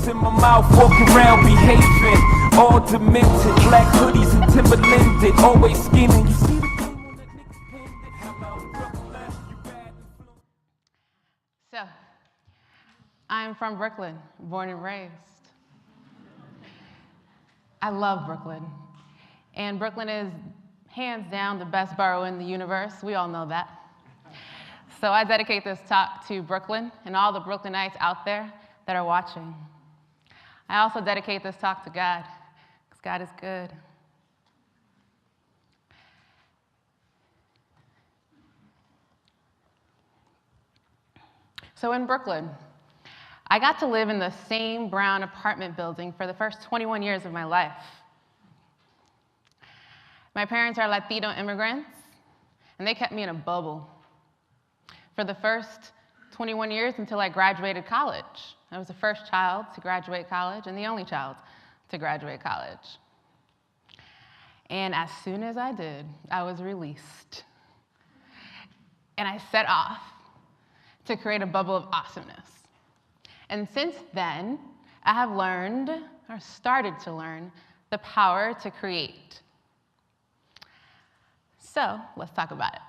cigarettes in my mouth, walking around behaving, all demented, black hoodies and Timberlanded, always scheming. You see the game on that nigga's pendant? How about Brooklyn? You bad influence. So, I'm from Brooklyn, born and raised. I love Brooklyn. And Brooklyn is hands down the best borough in the universe. We all know that. So I dedicate this talk to Brooklyn and all the Brooklynites out there that are watching. I also dedicate this talk to God, because God is good. So in Brooklyn, I got to live in the same brown apartment building for the first 21 years of my life. My parents are Latino immigrants, and they kept me in a bubble for the first 21 years until I graduated college. I was the first child to graduate college and the only child to graduate college. And as soon as I did, I was released. And I set off to create a bubble of awesomeness. And since then, I have learned, or started to learn, the power to create. So let's talk about it.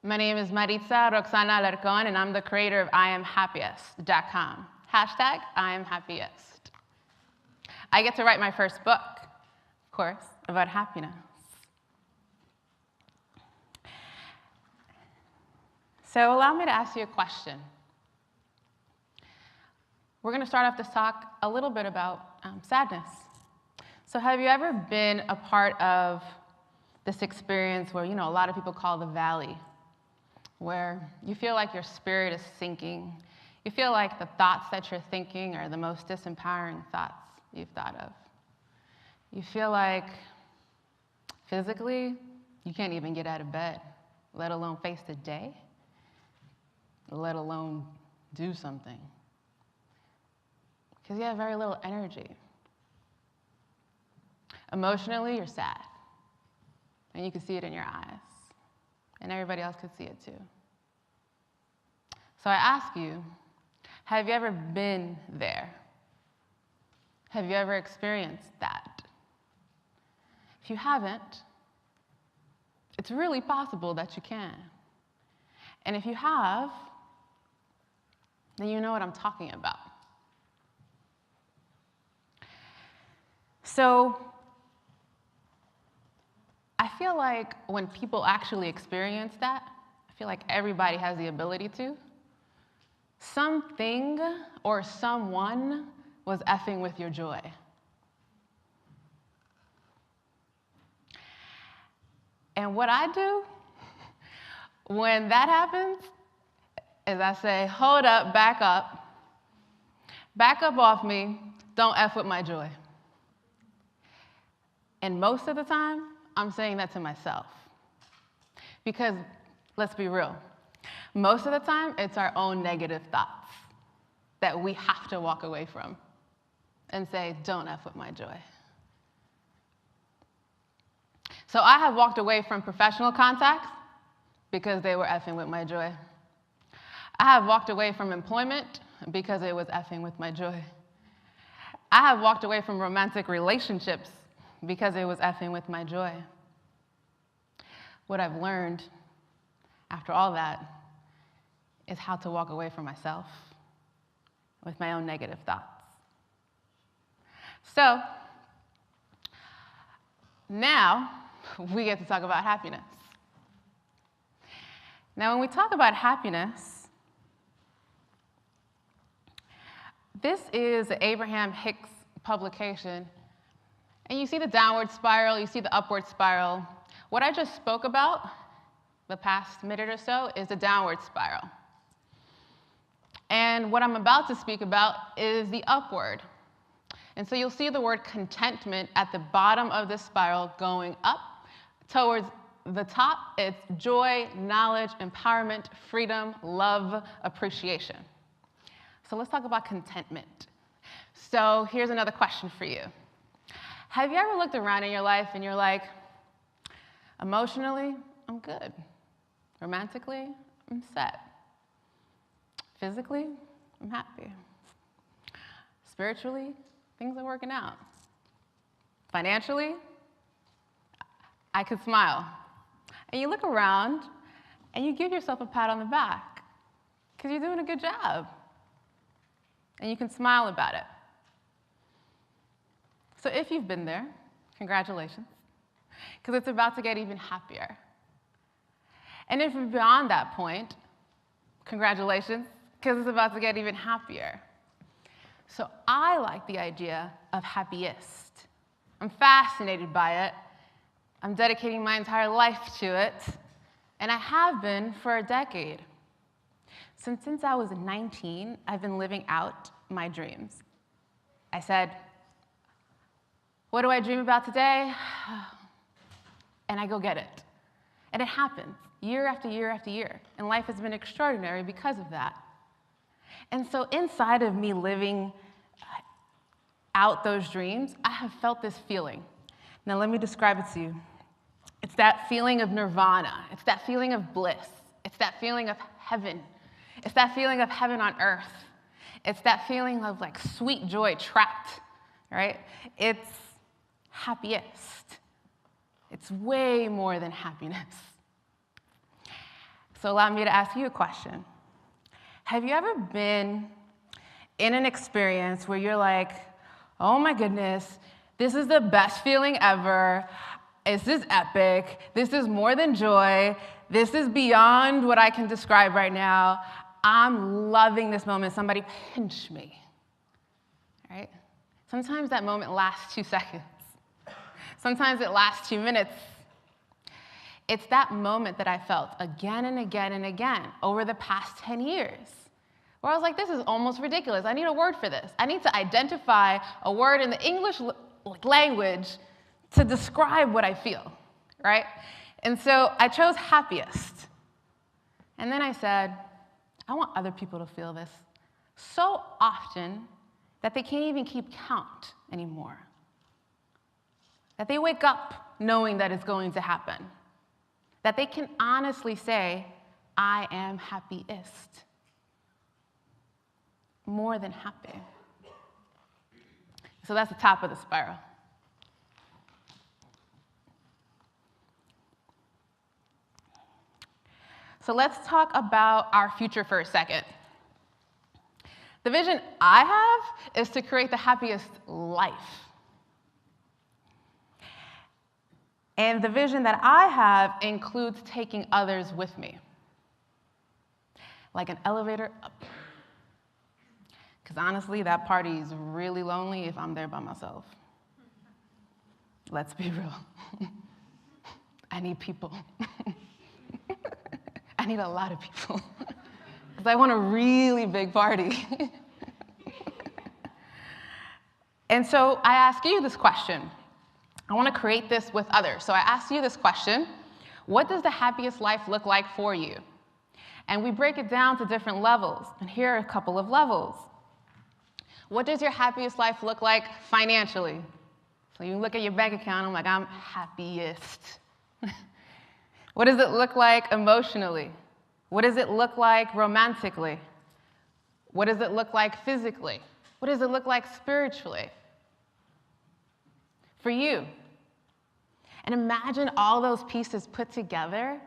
My name is Maritza Roxana Alarcón, and I'm the creator of IAmHappiest.com. Hashtag IAmHappiest. I get to write my first book, of course, about happiness. So allow me to ask you a question. We're going to start off this talk a little bit about sadness. So have you ever been a part of this experience where, a lot of people call the valley, where you feel like your spirit is sinking? You feel like the thoughts that you're thinking are the most disempowering thoughts you've thought of. You feel like physically you can't even get out of bed, let alone face the day, let alone do something, because you have very little energy. Emotionally, you're sad, and you can see it in your eyes, and everybody else could see it too. So I ask you, have you ever been there? Have you ever experienced that? If you haven't, it's really possible that you can. And if you have, then you know what I'm talking about. So I feel like when people actually experience that, I feel like everybody has the ability to. Something or someone was effing with your joy. And what I do when that happens is I say, hold up, back up off me, don't F with my joy. And most of the time, I'm saying that to myself. Because, let's be real, most of the time, it's our own negative thoughts that we have to walk away from and say, don't F with my joy. So I have walked away from professional contacts because they were effing with my joy. I have walked away from employment because it was effing with my joy. I have walked away from romantic relationships because it was effing with my joy. What I've learned after all that is how to walk away from myself with my own negative thoughts. So now we get to talk about happiness. Now, when we talk about happiness, this is the Abraham Hicks publication. And you see the downward spiral, you see the upward spiral. What I just spoke about the past minute or so is the downward spiral. And what I'm about to speak about is the upward. And so you'll see the word contentment at the bottom of this spiral going up. Towards the top, it's joy, knowledge, empowerment, freedom, love, appreciation. So let's talk about contentment. So here's another question for you. Have you ever looked around in your life and you're like, emotionally, I'm good. Romantically, I'm set. Physically, I'm happy. Spiritually, things are working out. Financially, I could smile. And you look around and you give yourself a pat on the back because you're doing a good job. And you can smile about it. So if you've been there, congratulations, because it's about to get even happier. And if you're beyond that point, congratulations, because it's about to get even happier. So I like the idea of happiest. I'm fascinated by it. I'm dedicating my entire life to it, and I have been for a decade. Since I was 19, I've been living out my dreams. I said, what do I dream about today? And I go get it. And it happens year after year after year. And life has been extraordinary because of that. And so inside of me living out those dreams, I have felt this feeling. Now let me describe it to you. It's that feeling of nirvana. It's that feeling of bliss. It's that feeling of heaven. It's that feeling of heaven on earth. It's that feeling of like sweet joy trapped, right? It's happiest. It's way more than happiness. So allow me to ask you a question. Have you ever been in an experience where you're like, oh my goodness, this is the best feeling ever. This is epic. This is more than joy. This is beyond what I can describe right now. I'm loving this moment. Somebody pinch me, right? Sometimes that moment lasts 2 seconds. Sometimes it lasts 2 minutes. It's that moment that I felt again and again and again over the past 10 years, where I was like, this is almost ridiculous. I need a word for this. I need to identify a word in the English language to describe what I feel, right? And so I chose happiest. And then I said, I want other people to feel this so often that they can't even keep count anymore. That they wake up knowing that it's going to happen. That they can honestly say, I am happiest. More than happy. So that's the top of the spiral. So let's talk about our future for a second. The vision I have is to create the happiest life. And the vision that I have includes taking others with me, like an elevator up. Because honestly, that party is really lonely if I'm there by myself. Let's be real. I need people. I need a lot of people. Because I want a really big party. And so I ask you this question. I want to create this with others. So I ask you this question. What does the happiest life look like for you? And we break it down to different levels. And here are a couple of levels. What does your happiest life look like financially? So you look at your bank account, I'm like, I'm happiest. What does it look like emotionally? What does it look like romantically? What does it look like physically? What does it look like spiritually? For you. And imagine all those pieces put together,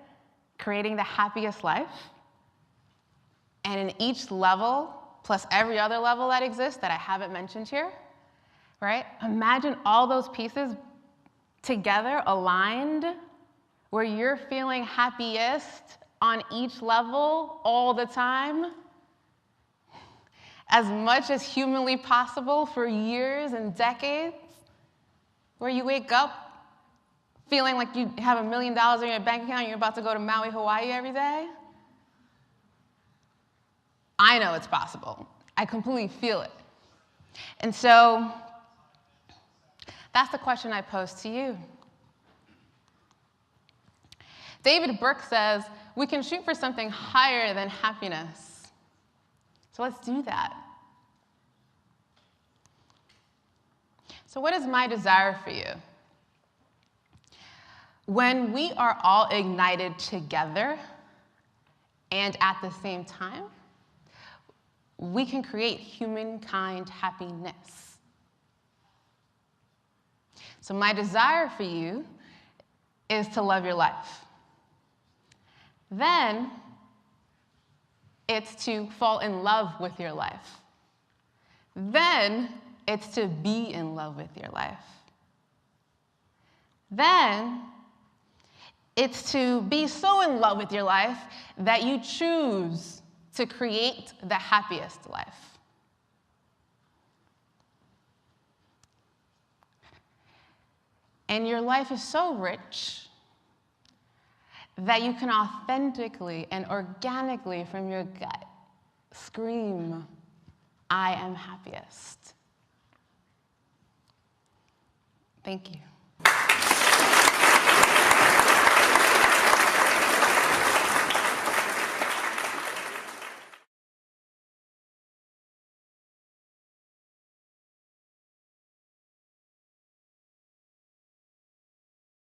creating the happiest life. And in each level, plus every other level that exists that I haven't mentioned here, right? Imagine all those pieces together, aligned, where you're feeling happiest on each level all the time, as much as humanly possible for years and decades, where you wake up feeling like you have $1 million in your bank account and you're about to go to Maui, Hawaii every day. I know it's possible. I completely feel it. And so that's the question I pose to you. David Burke says, we can shoot for something higher than happiness. So let's do that. So what is my desire for you? When we are all ignited together and at the same time, we can create humankind happiness. So my desire for you is to love your life. Then it's to fall in love with your life. Then it's to be in love with your life. Then it's to be so in love with your life that you choose to create the happiest life. And your life is so rich that you can authentically and organically from your gut scream, I am happiest. Thank you.